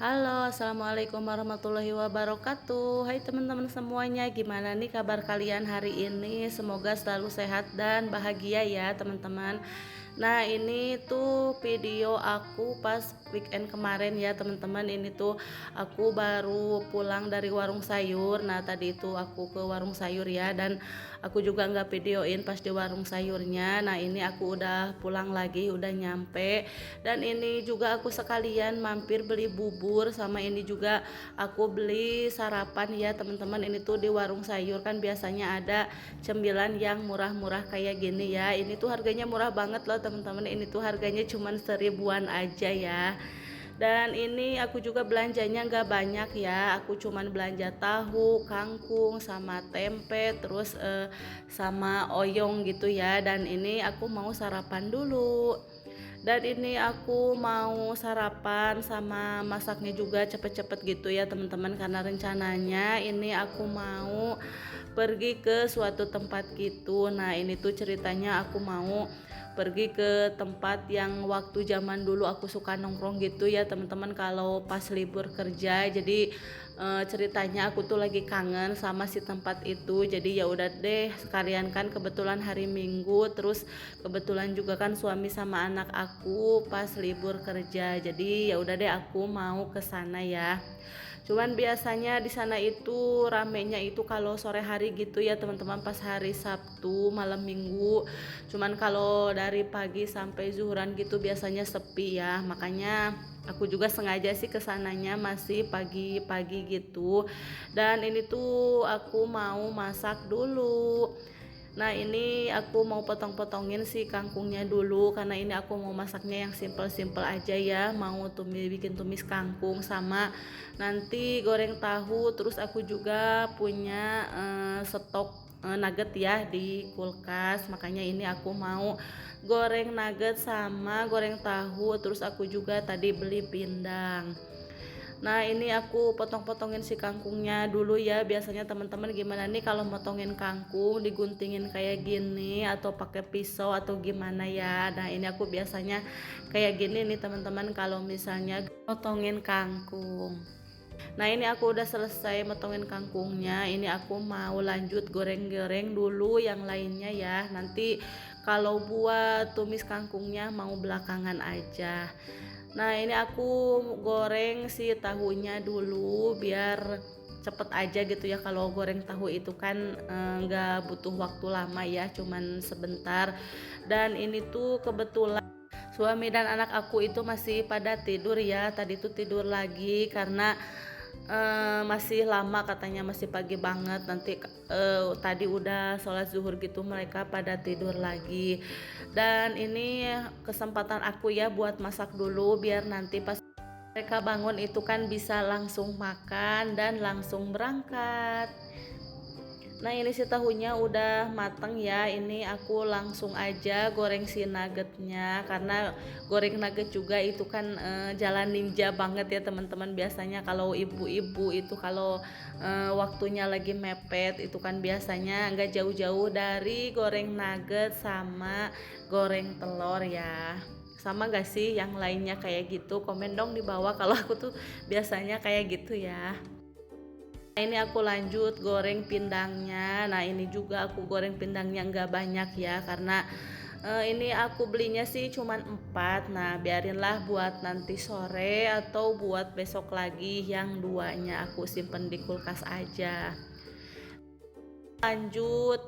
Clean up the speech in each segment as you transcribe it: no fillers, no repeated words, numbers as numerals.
Halo, assalamualaikum warahmatullahi wabarakatuh. Hai teman-teman semuanya, gimana nih kabar kalian hari ini? Semoga selalu sehat dan bahagia ya teman-teman. Nah, ini tuh video aku pas weekend kemarin ya teman-teman. Ini tuh aku baru pulang dari warung sayur. Nah, tadi itu aku ke warung sayur ya, dan aku juga nggak videoin pas di warung sayurnya. Nah, ini aku udah pulang lagi, udah nyampe. Dan ini juga aku sekalian mampir beli bubur, sama ini juga aku beli sarapan ya teman-teman. Ini tuh di warung sayur kan biasanya ada cemilan yang murah-murah kayak gini ya. Ini tuh harganya murah banget loh teman-teman. Ini tuh harganya cuman 1.000-an aja ya. Dan ini aku juga belanjanya nggak banyak ya, aku cuman belanja tahu, kangkung, sama tempe, terus sama oyong gitu ya. Dan ini aku mau sarapan dulu. Dan ini aku mau sarapan sama masaknya juga cepet-cepet gitu ya teman-teman, karena rencananya ini aku mau pergi ke suatu tempat gitu. Nah, ini tuh ceritanya aku mau pergi ke tempat yang waktu zaman dulu aku suka nongkrong gitu ya teman-teman, kalau pas libur kerja. Jadi ceritanya aku tuh lagi kangen sama si tempat itu. Jadi ya udah deh, sekalian kan kebetulan hari Minggu, terus kebetulan juga kan suami sama anak aku pas libur kerja. Jadi ya udah deh, aku mau ke sana ya. Cuman biasanya di sana itu ramenya itu kalau sore hari gitu ya teman-teman, pas hari Sabtu malam Minggu. Cuman kalau dari pagi sampai zuhuran gitu biasanya sepi ya. Makanya aku juga sengaja sih kesananya masih pagi-pagi gitu. Dan ini tuh aku mau masak dulu. Nah, ini aku mau potong-potongin si kangkungnya dulu, karena ini aku mau masaknya yang simple-simple aja ya. Mau bikin tumis kangkung, sama nanti goreng tahu. Terus aku juga punya stok nugget ya di kulkas. Makanya ini aku mau goreng nugget sama goreng tahu. Terus aku juga tadi beli pindang. Nah, ini aku potong-potongin si kangkungnya dulu ya. Biasanya teman-teman gimana nih kalau motongin kangkung, diguntingin kayak gini atau pakai pisau atau gimana ya. Nah, ini aku biasanya kayak gini nih teman-teman kalau misalnya motongin kangkung. Nah, ini aku udah selesai motongin kangkungnya. Ini aku mau lanjut goreng-goreng dulu yang lainnya ya. Nanti kalau buat tumis kangkungnya mau belakangan aja. Nah, ini aku goreng si tahunya dulu biar cepet aja gitu ya. Kalau goreng tahu itu kan nggak butuh waktu lama ya, cuman sebentar. Dan ini tuh kebetulan suami dan anak aku itu masih pada tidur ya. Tadi tuh tidur lagi karena masih lama, katanya masih pagi banget. Nanti tadi udah sholat zuhur gitu mereka pada tidur lagi. Dan ini kesempatan aku ya buat masak dulu, biar nanti pas mereka bangun itu kan bisa langsung makan dan langsung berangkat. Nah, ini si tahunya udah mateng ya. Ini aku langsung aja goreng si nuggetnya, karena goreng nugget juga itu kan jalan ninja banget ya teman-teman. Biasanya kalau ibu-ibu itu kalau waktunya lagi mepet itu kan biasanya nggak jauh-jauh dari goreng nugget sama goreng telur ya. Sama gak sih yang lainnya kayak gitu? Komen dong di bawah kalau aku tuh biasanya kayak gitu ya. Nah, ini aku lanjut goreng pindangnya. Nah, ini juga aku goreng pindangnya nggak banyak ya, karena ini aku belinya sih cuman 4. Nah, biarinlah buat nanti sore atau buat besok lagi, yang duanya aku simpen di kulkas aja. Lanjut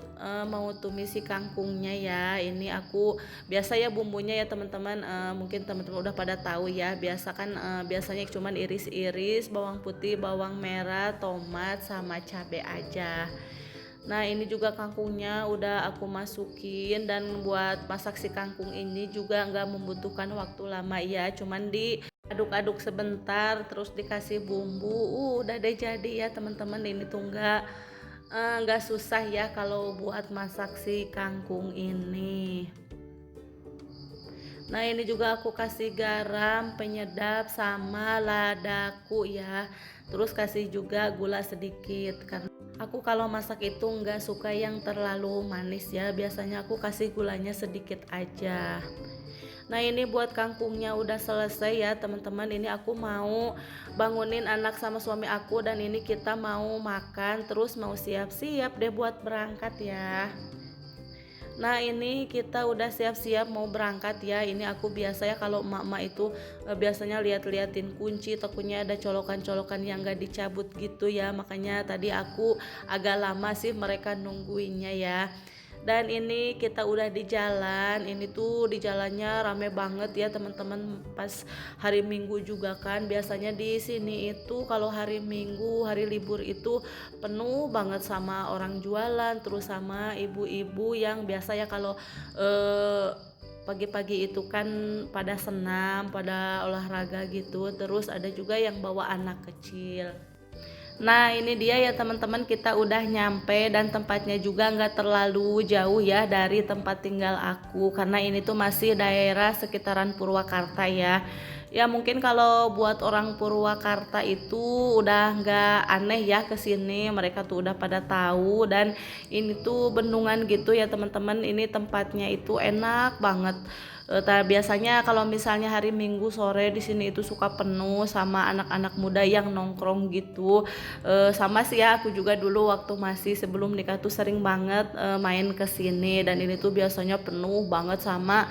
mau tumis si kangkungnya ya. Ini aku biasa ya bumbunya ya teman-teman, mungkin teman-teman udah pada tahu ya. Biasa kan biasanya cuman iris-iris bawang putih, bawang merah, tomat, sama cabai aja. Nah, ini juga kangkungnya udah aku masukin. Dan buat masak si kangkung ini juga nggak membutuhkan waktu lama ya, cuman diaduk-aduk sebentar terus dikasih bumbu, udah deh jadi ya teman-teman. Ini tuh nggak susah ya kalau buat masak si kangkung ini. Nah, ini juga aku kasih garam, penyedap, sama ladaku ya. Terus kasih juga gula sedikit, karena aku kalau masak itu nggak suka yang terlalu manis ya. Biasanya aku kasih gulanya sedikit aja. Nah ini buat kangkungnya udah selesai ya teman-teman. Ini aku mau bangunin anak sama suami aku dan ini kita mau makan terus mau siap-siap deh buat berangkat ya. Nah ini kita udah siap-siap mau berangkat ya. Ini aku biasa ya kalau emak-emak itu biasanya lihat-liatin kunci, takutnya ada colokan-colokan yang gak dicabut gitu ya. Makanya tadi aku agak lama sih mereka nungguinnya ya. Dan ini kita udah di jalan. Ini tuh di jalannya rame banget ya teman-teman, pas hari Minggu juga kan. Biasanya di sini itu kalau hari Minggu, hari libur itu penuh banget sama orang jualan, terus sama ibu-ibu yang biasa ya kalau pagi-pagi itu kan pada senam, pada olahraga gitu. Terus ada juga yang bawa anak kecil. Nah ini dia ya teman-teman, kita udah nyampe dan tempatnya juga nggak terlalu jauh ya dari tempat tinggal aku, karena ini tuh masih daerah sekitaran Purwakarta ya. Ya mungkin kalau buat orang Purwakarta itu udah nggak aneh ya kesini, mereka tuh udah pada tahu. Dan ini tuh bendungan gitu ya teman-teman, ini tempatnya itu enak banget. Biasanya kalau misalnya hari Minggu sore di sini itu suka penuh sama anak-anak muda yang nongkrong gitu. Sama sih ya, aku juga dulu waktu masih sebelum nikah tuh sering banget main ke sini, dan ini tuh biasanya penuh banget sama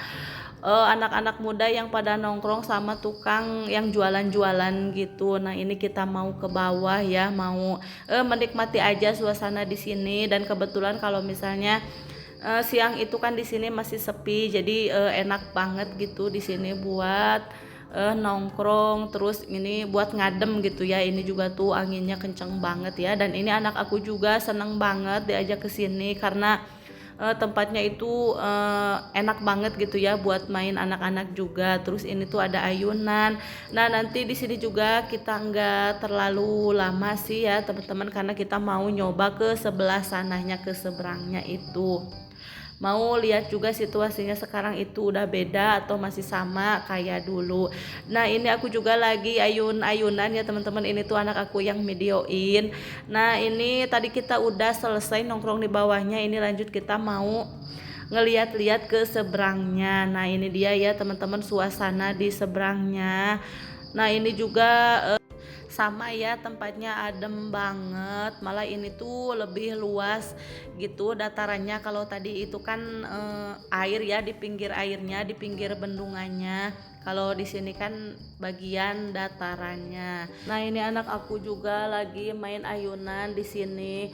anak-anak muda yang pada nongkrong sama tukang yang jualan-jualan gitu. Nah ini kita mau ke bawah ya, mau menikmati aja suasana di sini. Dan kebetulan kalau misalnya siang itu kan di sini masih sepi, jadi enak banget gitu di sini buat nongkrong, terus ini buat ngadem gitu ya. Ini juga tuh anginnya kenceng banget ya, dan ini anak aku juga seneng banget diajak ke sini karena tempatnya itu enak banget gitu ya buat main anak-anak juga. Terus ini tuh ada ayunan. Nah nanti di sini juga kita nggak terlalu lama sih ya teman-teman, karena kita mau nyoba ke sebelah sananya, ke seberangnya itu. Mau lihat juga situasinya sekarang itu udah beda atau masih sama kayak dulu. Nah ini aku juga lagi ayun-ayunan ya teman-teman, ini tuh anak aku yang videoin. Nah ini tadi kita udah selesai nongkrong di bawahnya, ini lanjut kita mau ngeliat-liat ke seberangnya. Nah ini dia ya teman-teman suasana di seberangnya. Nah ini juga sama ya, tempatnya adem banget, malah ini tuh lebih luas gitu datarannya. Kalau tadi itu kan air ya, di pinggir airnya, di pinggir bendungannya. Kalau di sini kan bagian datarannya. Nah ini anak aku juga lagi main ayunan di sini.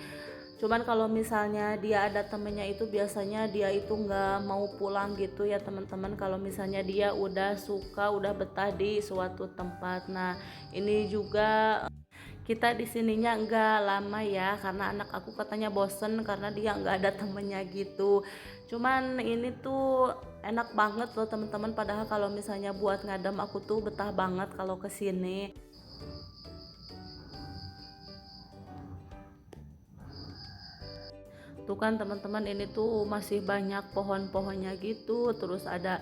Cuman kalau misalnya dia ada temennya itu biasanya dia itu nggak mau pulang gitu ya teman-teman, kalau misalnya dia udah suka, udah betah di suatu tempat. Nah ini juga kita di sininya nggak lama ya, karena anak aku katanya bosen karena dia nggak ada temennya gitu. Cuman ini tuh enak banget loh teman-teman, padahal kalau misalnya buat ngadem aku tuh betah banget kalau kesini. Tuh kan teman-teman, ini tuh masih banyak pohon-pohonnya gitu, terus ada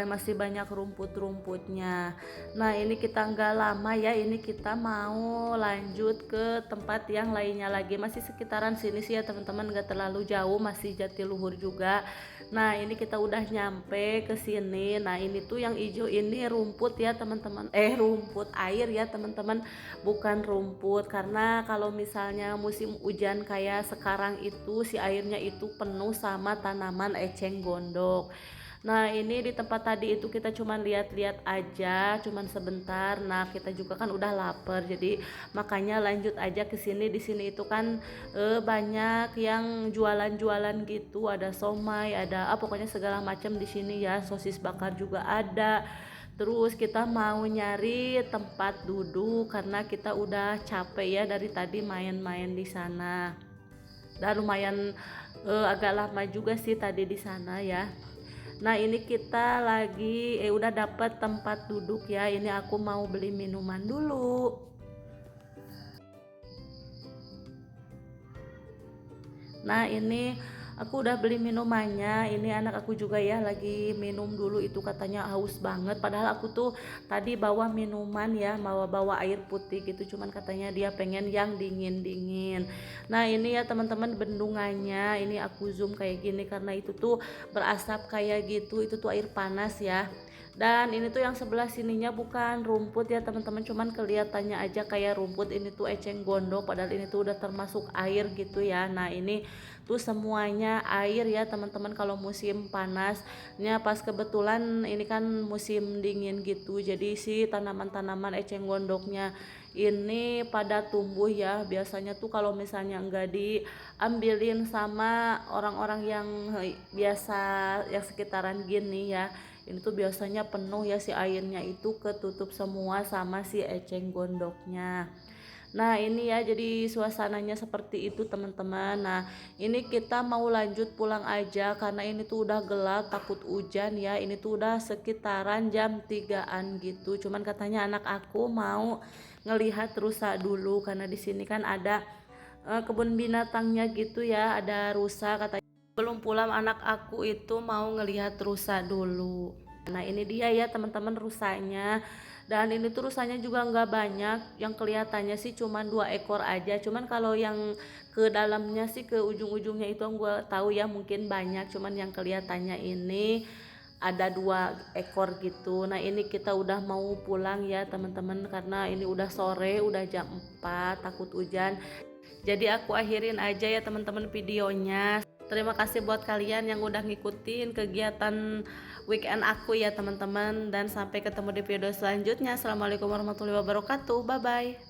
masih banyak rumput-rumputnya. Nah ini kita nggak lama ya, ini kita mau lanjut ke tempat yang lainnya lagi, masih sekitaran sini sih ya teman-teman, nggak terlalu jauh, masih Jatiluhur juga. Nah ini kita udah nyampe ke sini. Nah ini tuh yang hijau ini rumput ya teman-teman, rumput air ya teman-teman, bukan rumput. Karena kalau misalnya musim hujan kayak sekarang itu si airnya itu penuh sama tanaman eceng gondok. Nah ini di tempat tadi itu kita cuman lihat-lihat aja, cuman sebentar. Nah kita juga kan udah lapar, jadi makanya lanjut aja ke sini. Di sini itu kan banyak yang jualan-jualan gitu, ada somai, ada pokoknya segala macam di sini ya, sosis bakar juga ada. Terus kita mau nyari tempat duduk karena kita udah capek ya dari tadi main-main di sana. Dan lumayan agak lama juga sih tadi di sana ya. Nah ini kita lagi udah dapat tempat duduk ya. Ini aku mau beli minuman dulu. Nah ini Aku udah beli minumannya. Ini anak aku juga ya lagi minum dulu, itu katanya haus banget. Padahal aku tuh tadi bawa minuman ya, bawa air putih gitu. Cuman katanya dia pengen yang dingin-dingin. Nah ini ya teman-teman bendungannya. Ini aku zoom kayak gini karena itu tuh berasap kayak gitu. Itu tuh air panas ya. Dan ini tuh yang sebelah sininya bukan rumput ya teman-teman, cuman kelihatannya aja kayak rumput. Ini tuh eceng gondok, padahal ini tuh udah termasuk air gitu ya. Nah ini tuh semuanya air ya teman-teman. Kalau musim panasnya pas kebetulan ini kan musim dingin gitu, jadi si tanaman-tanaman eceng gondoknya ini pada tumbuh ya. Biasanya tuh kalau misalnya enggak diambilin sama orang-orang yang biasa yang sekitaran gini ya, ini tuh biasanya penuh ya, si airnya itu ketutup semua sama si eceng gondoknya. Nah ini ya jadi suasananya seperti itu teman-teman. Nah ini kita mau lanjut pulang aja karena ini tuh udah gelap, takut hujan ya. Ini tuh udah sekitaran jam 3-an gitu. Cuman katanya anak aku mau ngelihat rusa dulu karena di sini kan ada kebun binatangnya gitu ya, ada rusa katanya. Belum pulang anak aku itu mau ngelihat rusa dulu. Nah ini dia ya teman-teman rusanya. Dan ini tuh rusanya juga nggak banyak, yang kelihatannya sih cuman 2 ekor aja. Cuman kalau yang ke dalamnya sih, ke ujung-ujungnya itu gue tahu ya mungkin banyak, cuman yang kelihatannya ini ada 2 ekor gitu. Nah ini kita udah mau pulang ya teman-teman karena ini udah sore, udah jam 4, takut hujan. Jadi aku akhirin aja ya teman-teman videonya. Terima kasih buat kalian yang udah ngikutin kegiatan weekend aku ya teman-teman, dan sampai ketemu di video selanjutnya. Assalamualaikum warahmatullahi wabarakatuh. Bye bye.